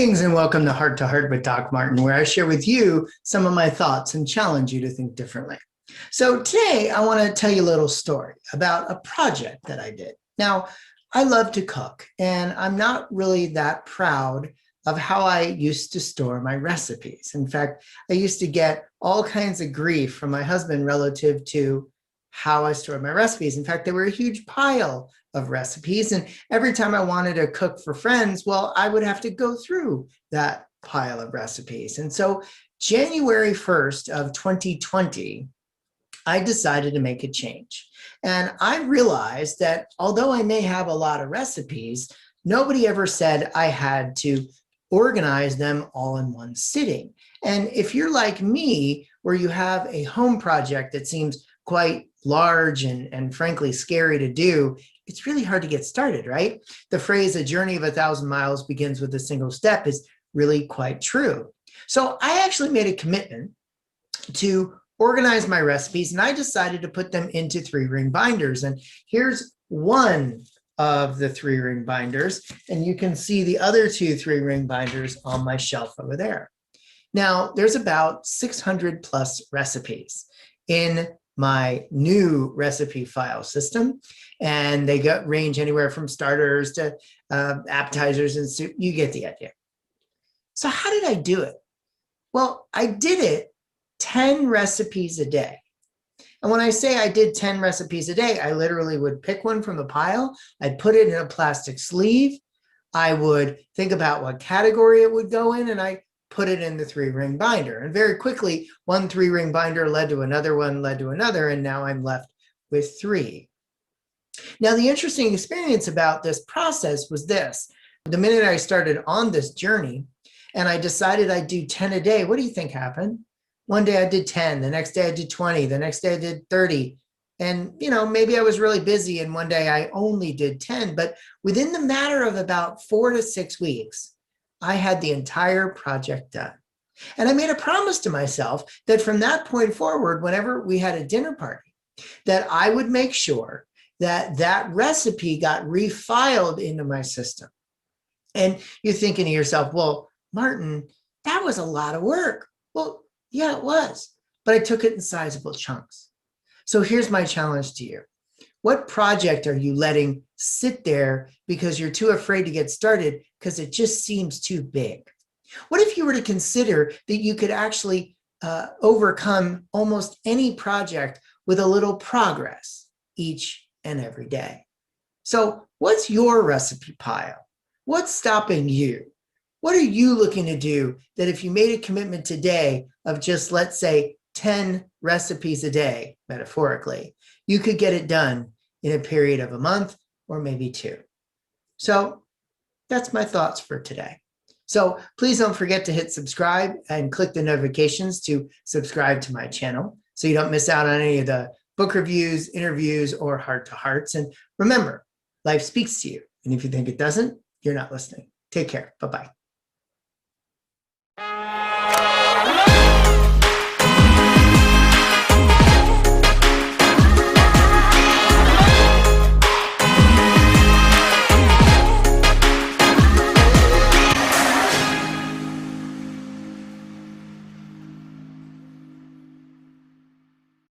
Greetings and welcome to Heart with Doc Martin, where I share with you some of my thoughts and challenge you to think differently. So today I want to tell you a little story about a project that I did. Now, I love to cook, and I'm not really that proud of how I used to store my recipes. In fact, I used to get all kinds of grief from my husband relative to how I stored my recipes. In fact, there were a huge pile of recipes, and every time I wanted to cook for friends, well, I would have to go through that pile of recipes. And so January 1st of 2020, I decided to make a change. And I realized that although I may have a lot of recipes, nobody ever said I had to organize them all in one sitting. And if you're like me, where you have a home project that seems quite large and frankly scary to do, it's really hard to get started, right? The phrase, a journey of 1,000 miles begins with a single step, is really quite true. So I actually made a commitment to organize my recipes, and I decided to put them into 3-ring binders. And here's one of the 3-ring binders, and you can see the other 2 3-ring binders on my shelf over there. Now, there's about 600 plus recipes in my new recipe file system, and they range anywhere from starters to appetizers and soup. You get the idea. So how did I do it? Well, I did it 10 recipes a day. And when I say I did 10 recipes a day, I literally would pick one from the pile, I'd put it in a plastic sleeve, I would think about what category it would go in, and I put it in the 3-ring binder. And very quickly, one 3-ring binder led to another one, led to another, and now I'm left with 3. Now, the interesting experience about this process was this. The minute I started on this journey and I decided I'd do 10 a day, what do you think happened? One day I did 10, the next day I did 20, the next day I did 30. And, maybe I was really busy and one day I only did 10, but within the matter of about 4 to 6 weeks, I had the entire project done. And I made a promise to myself that from that point forward, whenever we had a dinner party, that I would make sure that that recipe got refiled into my system. And you're thinking to yourself, well, Martin, that was a lot of work. Well, yeah, it was, but I took it in sizable chunks. So here's my challenge to you. What project are you letting sit there because you're too afraid to get started because it just seems too big? What if you were to consider that you could actually overcome almost any project with a little progress each and every day? So what's your recipe pile? What's stopping you? What are you looking to do that if you made a commitment today of just, let's say, 10 recipes a day, metaphorically, you could get it done in a period of a month or maybe 2. So that's my thoughts for today. So please don't forget to hit subscribe and click the notifications to subscribe to my channel so you don't miss out on any of the book reviews, interviews, or heart-to-hearts. And remember, life speaks to you. And if you think it doesn't, you're not listening. Take care. Bye-bye.